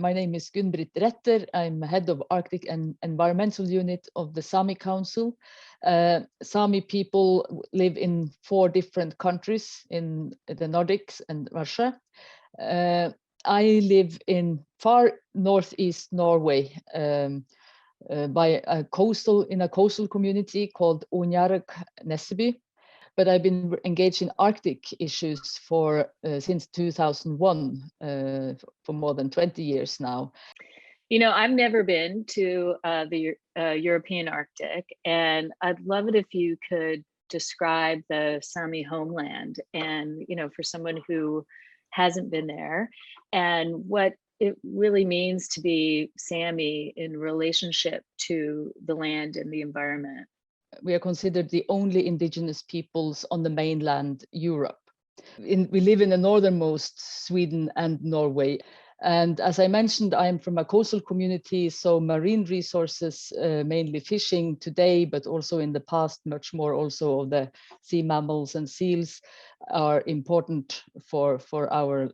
My name is Gunn-Britt Retter. I'm head of Arctic and Environmental Unit of the Saami Council. Sami people live in 4 different countries in the Nordics and Russia. I live in far northeast Norway, by a coastal community called Onjarek Nesseby. But I've been engaged in Arctic issues for since 2001, for more than 20 years now. You know, I've never been to the European Arctic, and I'd love it if you could describe the Sami homeland, and for someone who hasn't been there, and what it really means to be Sami in relationship to the land and the environment. We are considered the only indigenous peoples on the mainland Europe. We live in the northernmost Sweden and Norway. And as I mentioned, I'm from a coastal community, so marine resources, mainly fishing today, but also in the past, much more also of the sea mammals and seals are important for our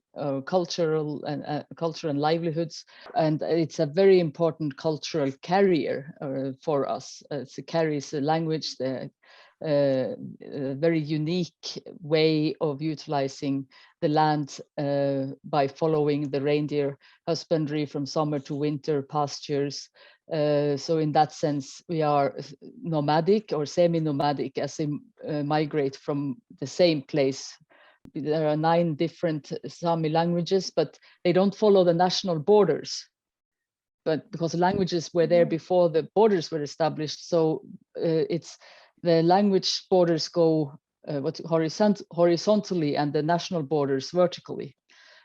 culture and livelihoods. And it's a very important cultural carrier for us. It carries a language, a very unique way of utilizing the land by following the reindeer husbandry from summer to winter pastures. So in that sense, we are nomadic or semi-nomadic as they migrate from the same place. There are 9 different Sami languages, but they don't follow the national borders. But because languages were there before the borders were established, so it's the language borders go horizontally and the national borders vertically.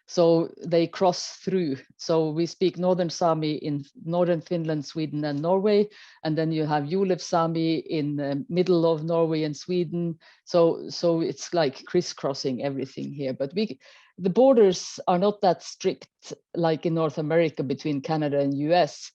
So they cross through. So we speak Northern Sami in Northern Finland, Sweden, and Norway. And then you have Julev Sami in the middle of Norway and Sweden. So it's like crisscrossing everything here. But the borders are not that strict like in North America between Canada and US.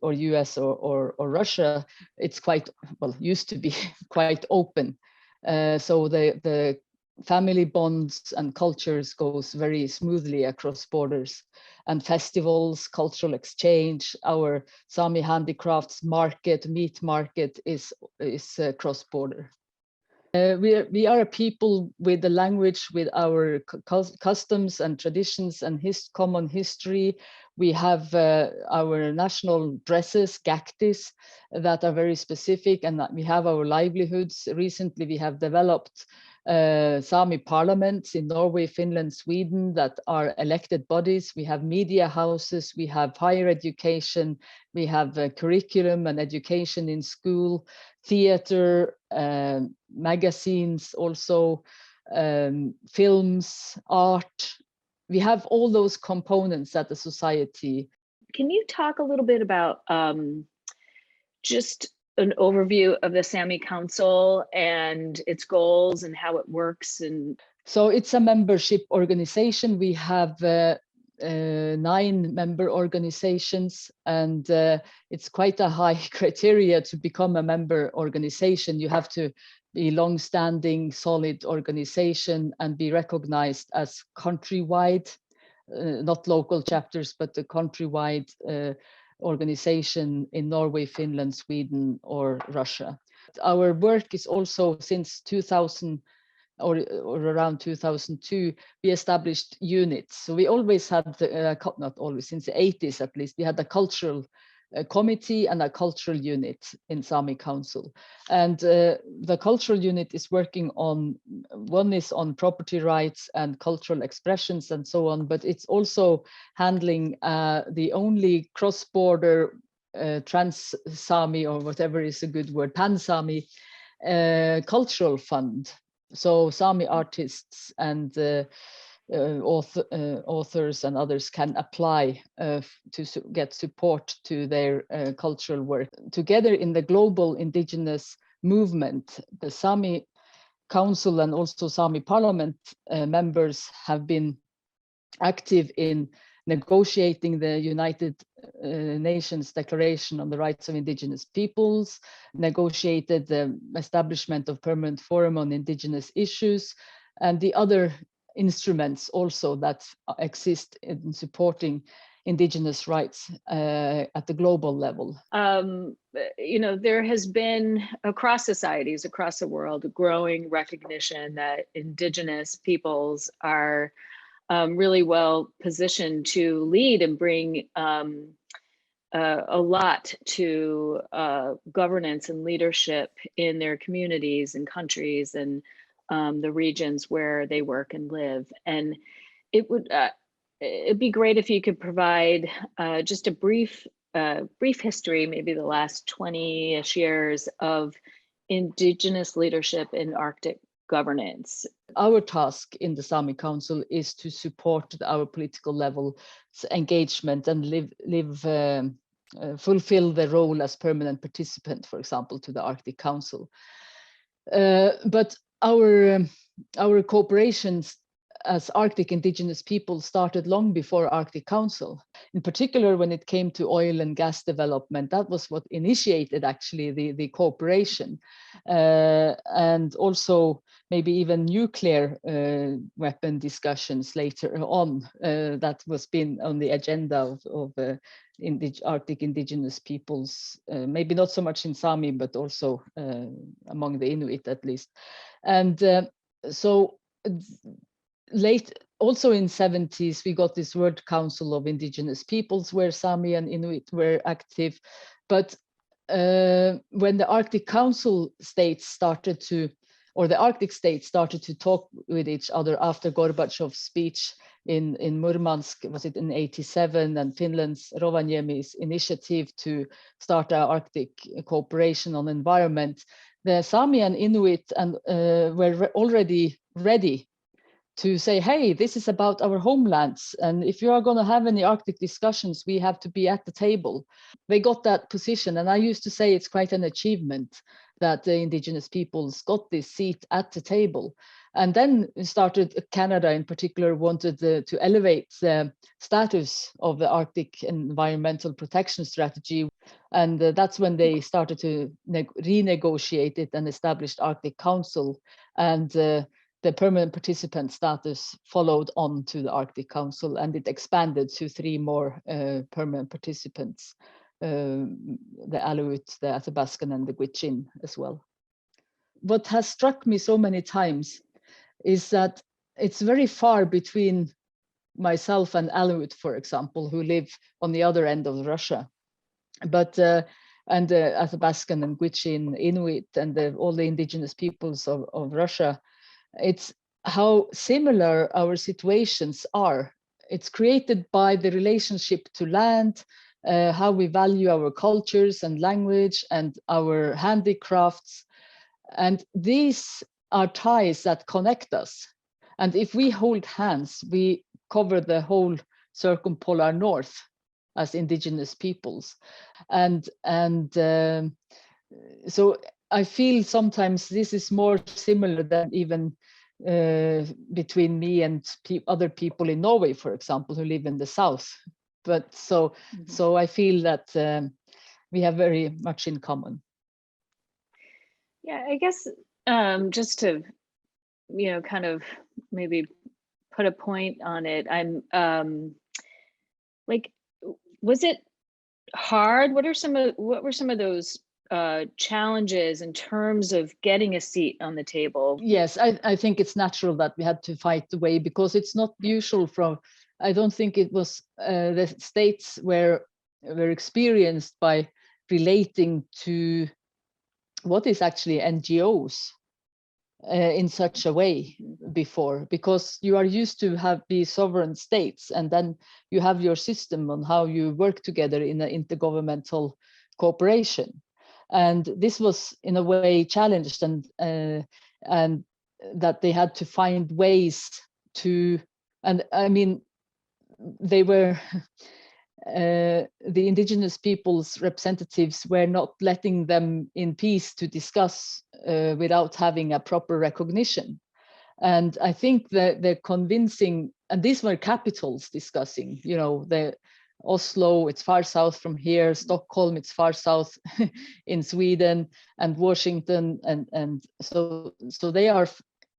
Or US or Russia, it's quite, well, used to be quite open. So the family bonds and cultures goes very smoothly across borders, and festivals, cultural exchange. Our Sami handicrafts market, meat market is cross-border. We are a people with the language, with our customs and traditions and common history. We have our national dresses, gaktis, that are very specific, and we have our livelihoods. Recently, we have developed Sami parliaments in Norway, Finland, Sweden that are elected bodies. We have media houses, we have higher education, we have curriculum and education in school, theater, magazines, also films, art. We have all those components at the society. Can you talk a little bit about just an overview of the Saami Council and its goals and how it works? And so it's a membership organization. We have 9 member organizations, and it's quite a high criteria to become a member organization. You have to be long-standing, solid organization and be recognized as countrywide, not local chapters, but the countrywide organization in Norway, Finland, Sweden, or Russia. Our work is also since 2000 or around 2002, we established units. So we always had, not always, since the 80s at least, we had a cultural committee and a cultural unit in Saami Council. And the cultural unit is working on, one is on property rights and cultural expressions and so on, but it's also handling the only cross-border trans-Sami, or whatever is a good word, pan-Sami cultural fund. So Sami artists and authors and others can apply to get support to their cultural work. Together in the global indigenous movement, the Saami Council and also Sami Parliament members have been active in negotiating the United Nations Declaration on the Rights of Indigenous Peoples, negotiated the establishment of Permanent Forum on Indigenous Issues, and the other instruments also that exist in supporting indigenous rights at the global level? There has been across societies, across the world, growing recognition that indigenous peoples are really well positioned to lead and bring a lot to governance and leadership in their communities and countries and the regions where they work and live. And it'd be great if you could provide just a brief history, maybe the last 20-ish years of indigenous leadership in Arctic governance. Our task in the Saami Council is to support our political level engagement and fulfill the role as permanent participant, for example, to the Arctic Council. But our cooperations as Arctic indigenous people started long before Arctic Council. In particular, when it came to oil and gas development, that was what initiated actually the cooperation. And also maybe even nuclear weapon discussions later on, that was been on the agenda of Arctic indigenous peoples, maybe not so much in Sami, but also among the Inuit at least. And so also in 70s, we got this World Council of Indigenous Peoples where Sami and Inuit were active. But when the Arctic Council states started to, or the Arctic states started to talk with each other after Gorbachev's speech in Murmansk, was it in 87, and Finland's Rovaniemi's initiative to start our Arctic cooperation on environment, the Sami and Inuit were already ready to say, hey, this is about our homelands. And if you are going to have any Arctic discussions, we have to be at the table. They got that position. And I used to say it's quite an achievement that the indigenous peoples got this seat at the table. And then Canada in particular wanted to elevate the status of the Arctic environmental protection strategy. And that's when they started to renegotiate it and established Arctic Council. And the permanent participant status followed on to the Arctic Council, and it expanded to 3 more permanent participants, the Aleut, the Athabaskan, and the Gwich'in as well. What has struck me so many times is that it's very far between myself and Aleut, for example, who live on the other end of Russia. But and the Athabaskan and Gwich'in, Inuit, and all the indigenous peoples of Russia, it's how similar our situations are. It's created by the relationship to land, how we value our cultures and language and our handicrafts. And these are ties that connect us. And if we hold hands, we cover the whole circumpolar north as indigenous peoples. And so I feel sometimes this is more similar than even between me and other people in Norway, for example, who live in the south. But so I feel that we have very much in common. Yeah, I guess just to, kind of maybe put a point on it, I'm like, was it hard? What were some of those challenges in terms of getting a seat on the table? Yes, I think it's natural that we had to fight the way, because it's not usual I don't think it was the states were experienced by relating to what is actually NGOs in such a way before, because you are used to be sovereign states, and then you have your system on how you work together in an intergovernmental cooperation. And this was in a way challenged, and that they had to find ways to, and I mean, they were, the indigenous people's representatives were not letting them in peace to discuss without having a proper recognition. And I think that they're convincing, and these were capitals discussing, the Oslo, it's far south from here, Stockholm, it's far south in Sweden, and Washington, and so they are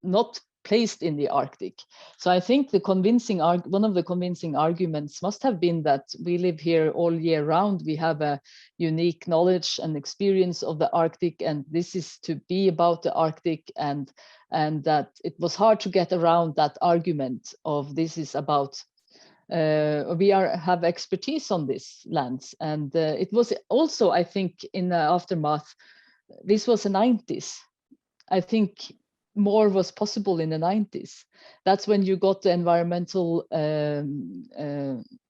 not placed in the Arctic. So I think one of the convincing arguments must have been that we live here all year round. We have a unique knowledge and experience of the Arctic, and this is to be about the Arctic, and that it was hard to get around that argument of this is about we have expertise on these lands. And it was also, I think, in the aftermath, this was the 90s. I think more was possible in the 90s. That's when you got the environmental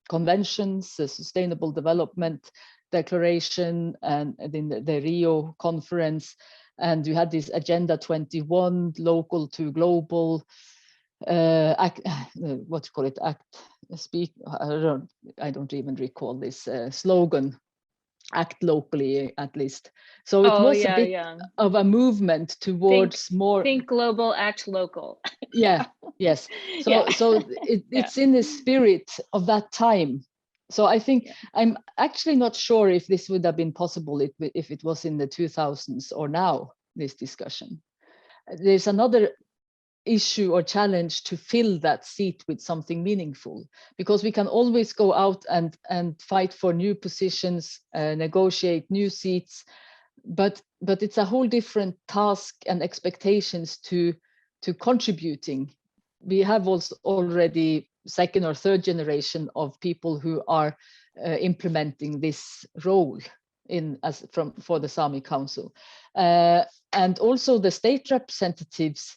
conventions, the Sustainable Development Declaration, and in the Rio conference, and you had this Agenda 21, local to global, what do you call it? I don't even recall this slogan. Act locally, at least. So it was a bit of a movement towards think global, act local. Yeah, yes. So it's in the spirit of that time. So I think I'm actually not sure if this would have been possible if it was in the 2000s or now, this discussion. There's another issue or challenge to fill that seat with something meaningful, because we can always go out and fight for new positions, negotiate new seats, but it's a whole different task and expectations to contributing. We have also already second or third generation of people who are implementing this role for the Saami Council, and also the state representatives.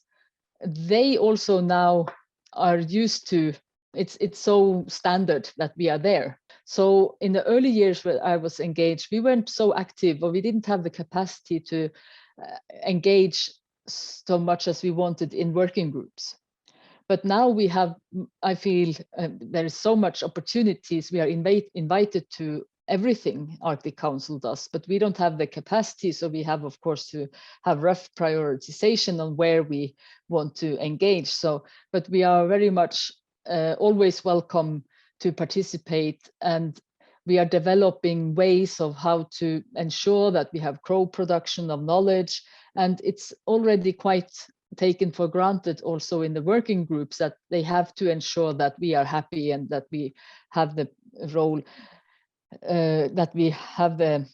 They also now are used to it's so standard that we are there. So in the early years where I was engaged, we weren't so active, or we didn't have the capacity to engage so much as we wanted in working groups. But now we have, I feel there is so much opportunities. We are invited to everything Arctic Council does, but we don't have the capacity. So we have, of course, to have rough prioritization on where we want to engage. So, but we are very much always welcome to participate, and we are developing ways of how to ensure that we have co-production of knowledge. And it's already quite taken for granted also in the working groups that they have to ensure that we are happy and that we have the role, that we have the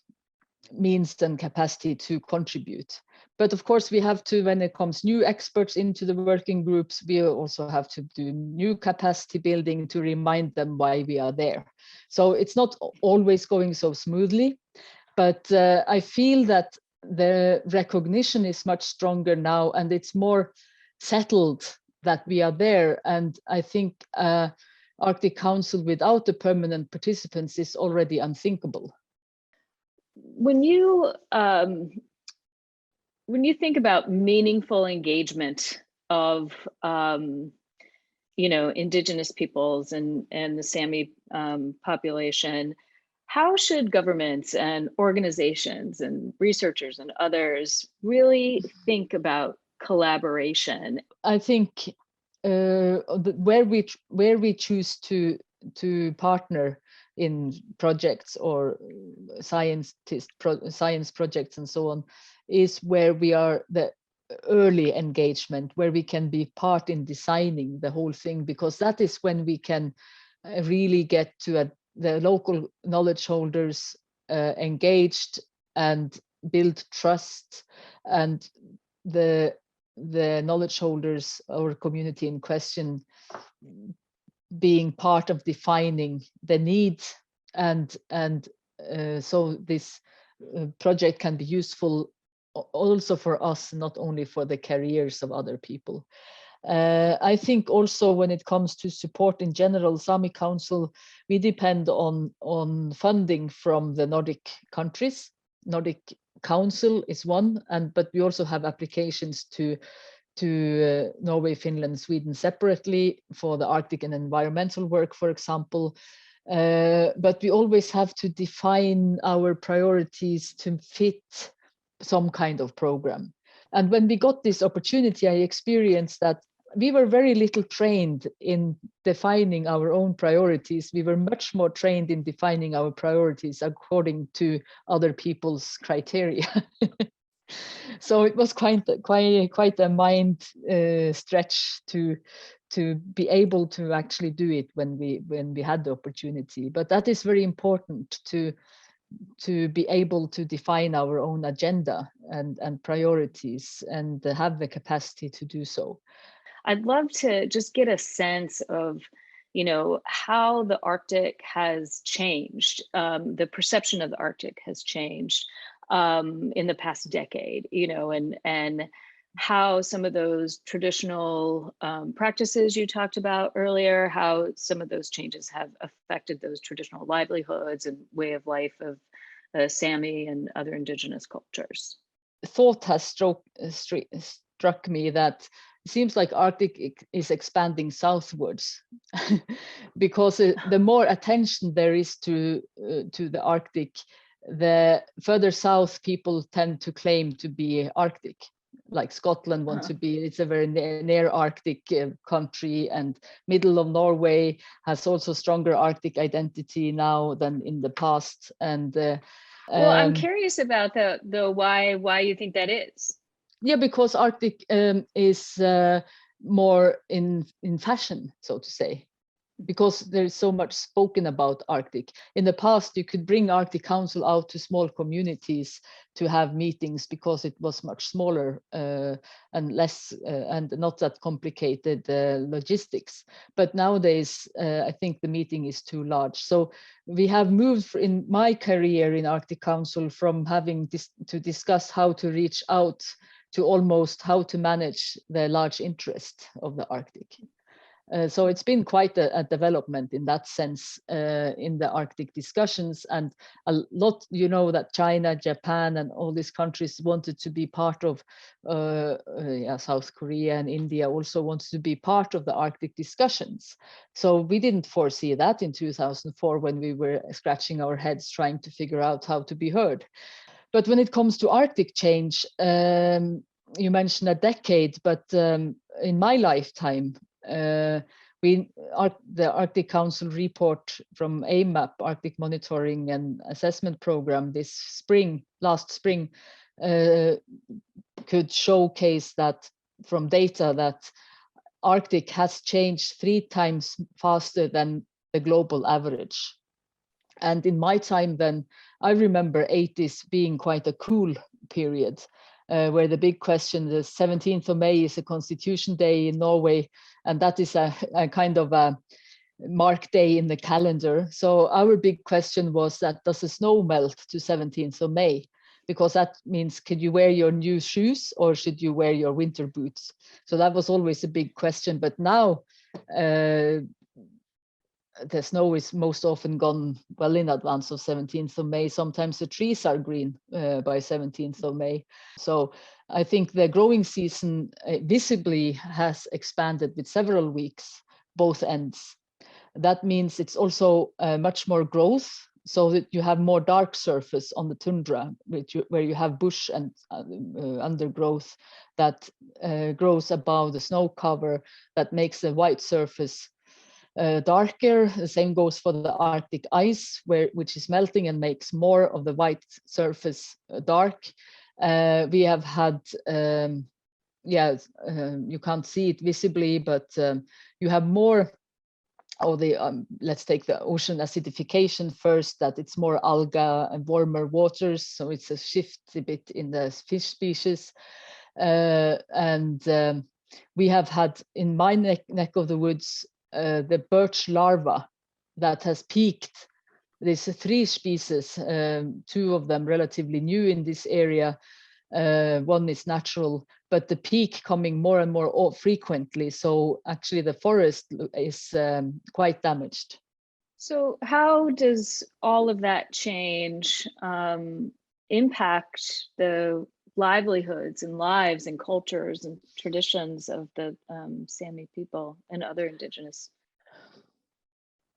means and capacity to contribute. But of course, we have to, when it comes new experts into the working groups, we also have to do new capacity building to remind them why we are there. So it's not always going so smoothly, but I feel that the recognition is much stronger now, and it's more settled that we are there. And I think Arctic Council without the permanent participants is already unthinkable. When you think about meaningful engagement of Indigenous peoples and the Sami population, how should governments and organizations and researchers and others really think about collaboration? I think where we choose to partner in projects or science projects and so on is where we are the early engagement, where we can be part in designing the whole thing, because that is when we can really get to the local knowledge holders engaged and build trust, and the knowledge holders or community in question being part of defining the needs, and so this project can be useful also for us, not only for the careers of other people. I think also when it comes to support in general, Saami Council, we depend on funding from the Nordic countries. Nordic Council is one, but we also have applications to Norway, Finland, Sweden separately for the Arctic and environmental work, for example. But we always have to define our priorities to fit some kind of program. And when we got this opportunity, I experienced that we were very little trained in defining our own priorities. We were much more trained in defining our priorities according to other people's criteria. So it was quite a mind stretch to be able to actually do it when we had the opportunity. But that is very important to be able to define our own agenda and priorities and have the capacity to do so. I'd love to just get a sense of, you know, how the Arctic has changed. The perception of the Arctic has changed in the past decade, you know, and how some of those traditional practices you talked about earlier, how some of those changes have affected those traditional livelihoods and way of life of Sami and other indigenous cultures. Thought has struck me that it seems like Arctic is expanding southwards because the more attention there is to the Arctic, the further south people tend to claim to be Arctic. Like Scotland wants to be, it's a very near Arctic country, and middle of Norway has also stronger Arctic identity now than in the past. And well, I'm curious about the why you think that is. Yeah, because Arctic is more in fashion, so to say, because there's so much spoken about Arctic. In the past, you could bring Arctic Council out to small communities to have meetings because it was much smaller and less and not that complicated logistics. But nowadays, I think the meeting is too large. So we have moved in my career in Arctic Council from having to discuss how to reach out to almost how to manage the large interest of the Arctic. So it's been quite a development in that sense in the Arctic discussions, and a lot, you know, that China, Japan, and all these countries wanted to be part of, South Korea and India also wanted to be part of the Arctic discussions. So we didn't foresee that in 2004 when we were scratching our heads trying to figure out how to be heard. But when it comes to Arctic change, you mentioned a decade, but in my lifetime, the Arctic Council report from AMAP, Arctic Monitoring and Assessment Program, last spring, could showcase that from data that Arctic has changed 3 times faster than the global average. And in my time then, I remember 80s being quite a cool period. Where the big question, the 17th of May is a Constitution Day in Norway, and that is a kind of a mark day in the calendar. So our big question was that, does the snow melt to 17th of May? Because that means, could you wear your new shoes or should you wear your winter boots? So that was always a big question. But now the snow is most often gone well in advance of 17th of May. Sometimes the trees are green by 17th of May. So I think the growing season visibly has expanded with several weeks, both ends. That means it's also much more growth, so that you have more dark surface on the tundra, where you have bush and undergrowth that grows above the snow cover, that makes the white surface darker. The same goes for the Arctic ice, which is melting and makes more of the white surface dark. We have had, you can't see it visibly, but you have more of the, let's take the ocean acidification first, that it's more algae and warmer waters. So it's a shift a bit in the fish species. We have had in my neck of the woods, the birch larva that has peaked. There's 3 species, 2 of them relatively new in this area. One is natural, but the peak coming more and more frequently. So actually the forest is quite damaged. So how does all of that change impact the livelihoods and lives and cultures and traditions of the Sami people and other indigenous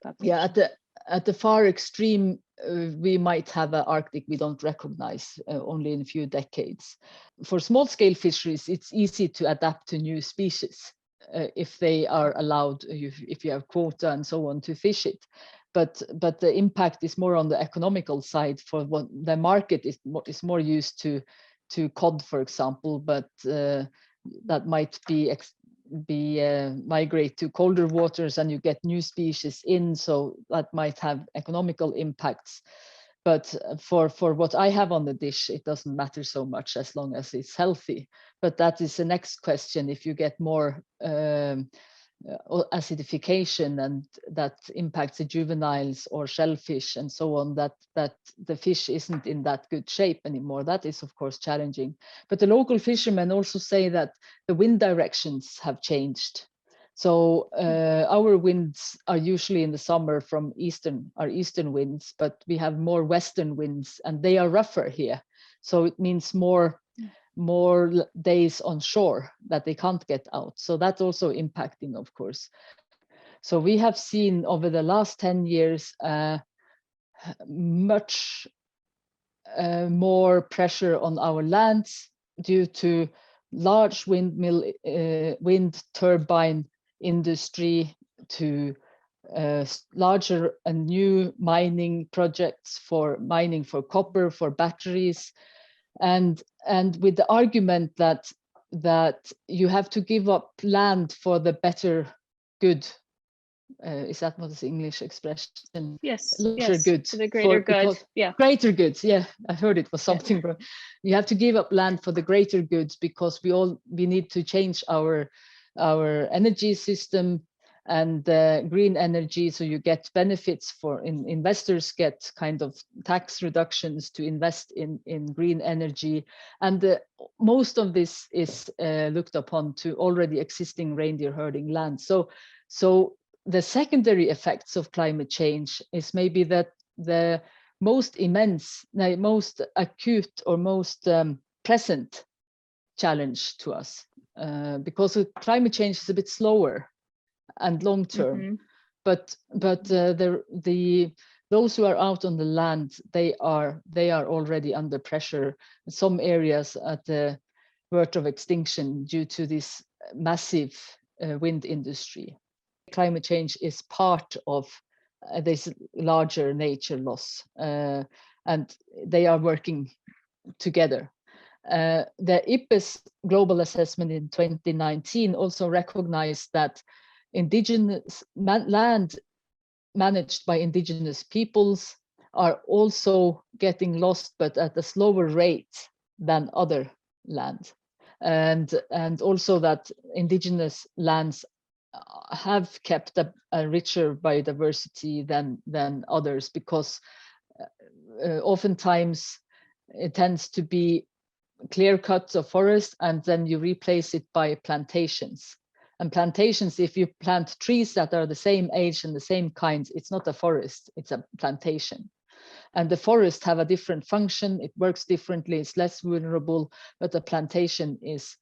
populations? Yeah, at the far extreme, we might have an Arctic we don't recognize only in a few decades. For small-scale fisheries, it's easy to adapt to new species if they are allowed, if you have quota and so on to fish it. But the impact is more on the economical side. For what the market is more used to to cod, for example, but that might migrate to colder waters, and you get new species in, so that might have economical impacts. But for what I have on the dish, it doesn't matter so much as long as it's healthy. But that is the next question. If you get more acidification, and that impacts the juveniles or shellfish and so on, that the fish isn't in that good shape anymore, that is of course challenging. But the local fishermen also say that the wind directions have changed. So our winds are usually in the summer from eastern winds, but we have more western winds, and they are rougher here. So it means more days on shore that they can't get out. So that's also impacting, of course. So we have seen over the last 10 years much more pressure on our lands due to large wind turbine industry, to larger and new mining projects for mining for copper, for batteries, and with the argument that you have to give up land for the better good. Is that what is English expression? Yes. Larger good. For the greater good. Yeah. Greater good. Yeah, I heard it was something wrong. You have to give up land for the greater good, because we need to change our energy system and green energy, so you get benefits investors get kind of tax reductions to invest in green energy, and most of this is looked upon to already existing reindeer herding land. So the secondary effects of climate change is maybe that the most immense, most acute, or most present challenge to us, because climate change is a bit slower and long term. But those who are out on the land, they are already under pressure. Some areas at the verge of extinction due to this massive wind industry. Climate change is part of this larger nature loss, and they are working together. The IPBES global assessment in 2019 also recognized that indigenous land managed by indigenous peoples are also getting lost, but at a slower rate than other land, and also that indigenous lands have kept a richer biodiversity than others, because oftentimes it tends to be clear cuts of forest, and then you replace it by plantations. And plantations, if you plant trees that are the same age and the same kinds, it's not a forest, it's a plantation. And the forest have a different function, it works differently, it's less vulnerable, but the plantation is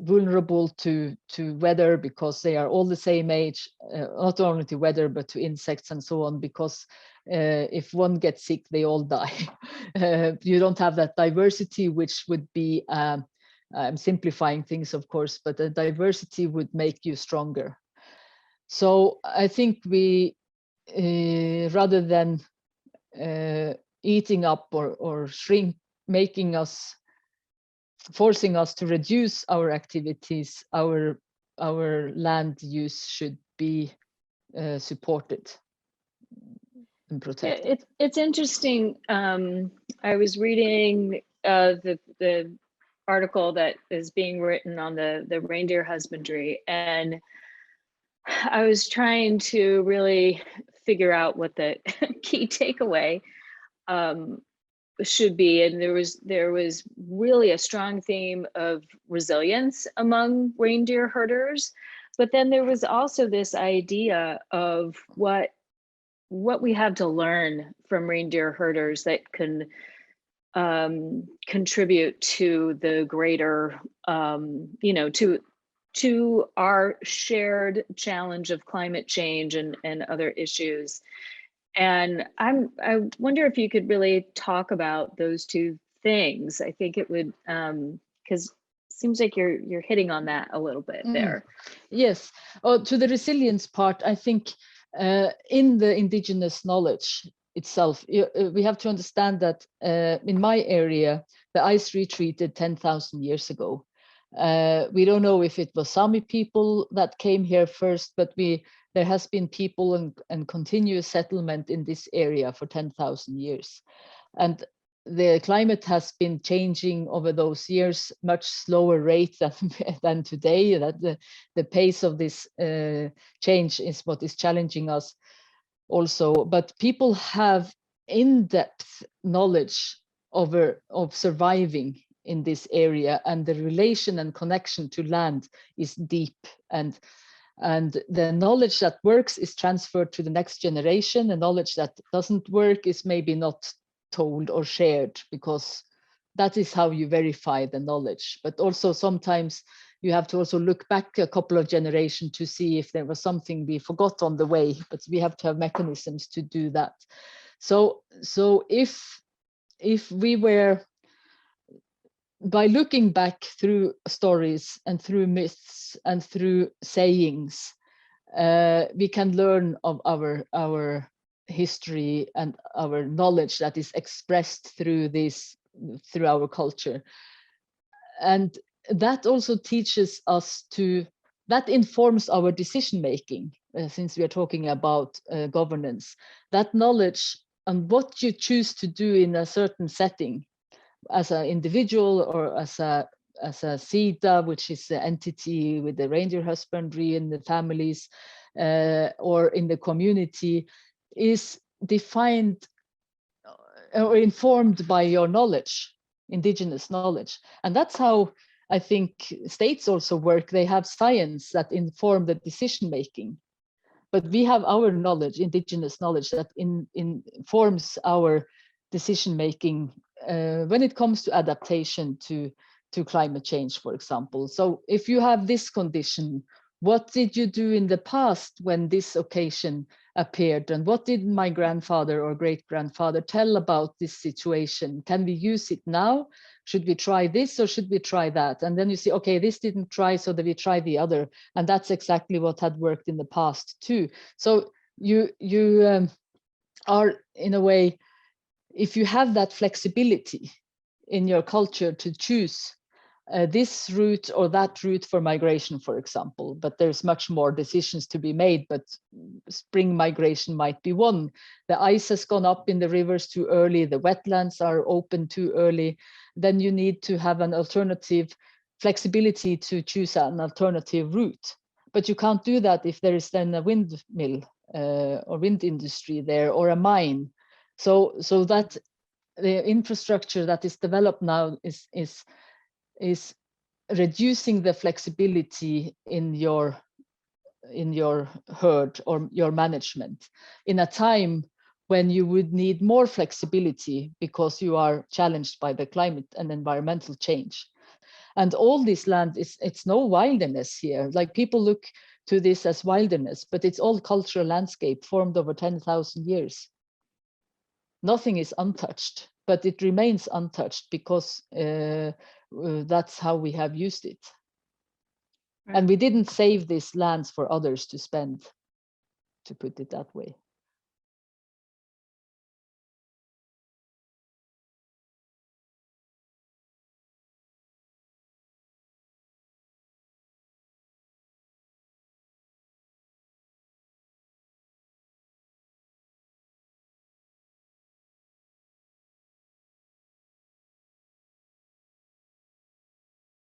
vulnerable to weather, because they are all the same age, not only to weather, but to insects and so on, because if one gets sick, they all die. You don't have that diversity, which would be, I'm simplifying things, of course, but the diversity would make you stronger. So I think we, rather than eating up or shrink, forcing us to reduce our activities, our land use should be supported and protected. Yeah, it's interesting. I was reading the article that is being written on the reindeer husbandry, and I was trying to really figure out what the key takeaway should be, and there was really a strong theme of resilience among reindeer herders, but then there was also this idea of what we have to learn from reindeer herders that can contribute to the greater, to our shared challenge of climate change and other issues. And I wonder if you could really talk about those two things. I think it would, because it seems like you're hitting on that a little bit there. Yes. To the resilience part, I think in the indigenous knowledge itself, we have to understand that in my area, the ice retreated 10,000 years ago. We don't know if it was Sami people that came here first, but there has been people and continuous settlement in this area for 10,000 years. And the climate has been changing over those years, much slower rate than today. That the pace of this change is what is challenging us also. But people have in-depth knowledge of surviving in this area, and the relation and connection to land is deep, and the knowledge that works is transferred to the next generation. The knowledge that doesn't work is maybe not told or shared, because that is how you verify the knowledge. But also sometimes you have to also look back a couple of generations to see if there was something we forgot on the way, but we have to have mechanisms to do that. So if we were, by looking back through stories and through myths and through sayings, we can learn of our history and our knowledge that is expressed through our culture. And that also teaches us that informs our decision making, since we are talking about governance. That knowledge and what you choose to do in a certain setting, as an individual or as a SIDA, which is the entity with the reindeer husbandry in the families, or in the community, is defined or informed by your knowledge, indigenous knowledge. And that's how I think states also work. They have science that inform the decision making, but we have our knowledge, indigenous knowledge, that informs our decision making when it comes to adaptation to climate change, for example. So if you have this condition, what did you do in the past when this occasion appeared? And what did my grandfather or great-grandfather tell about this situation? Can we use it now? Should we try this or should we try that? And then you see, okay, this didn't try, so that we try the other. And that's exactly what had worked in the past too. So you are, in a way, if you have that flexibility in your culture to choose this route or that route for migration, for example, but there's much more decisions to be made, but spring migration might be one. The ice has gone up in the rivers too early, the wetlands are open too early, then you need to have an alternative flexibility to choose an alternative route. But you can't do that if there is then a windmill or wind industry there, or a mine. So that the infrastructure that is developed now is reducing the flexibility in your herd or your management in a time when you would need more flexibility because you are challenged by the climate and environmental change. And all this land it's no wilderness here. Like, people look to this as wilderness, but it's all cultural landscape formed over 10,000 years. Nothing is untouched, but it remains untouched because that's how we have used it. Right. And we didn't save these lands for others to spend, to put it that way.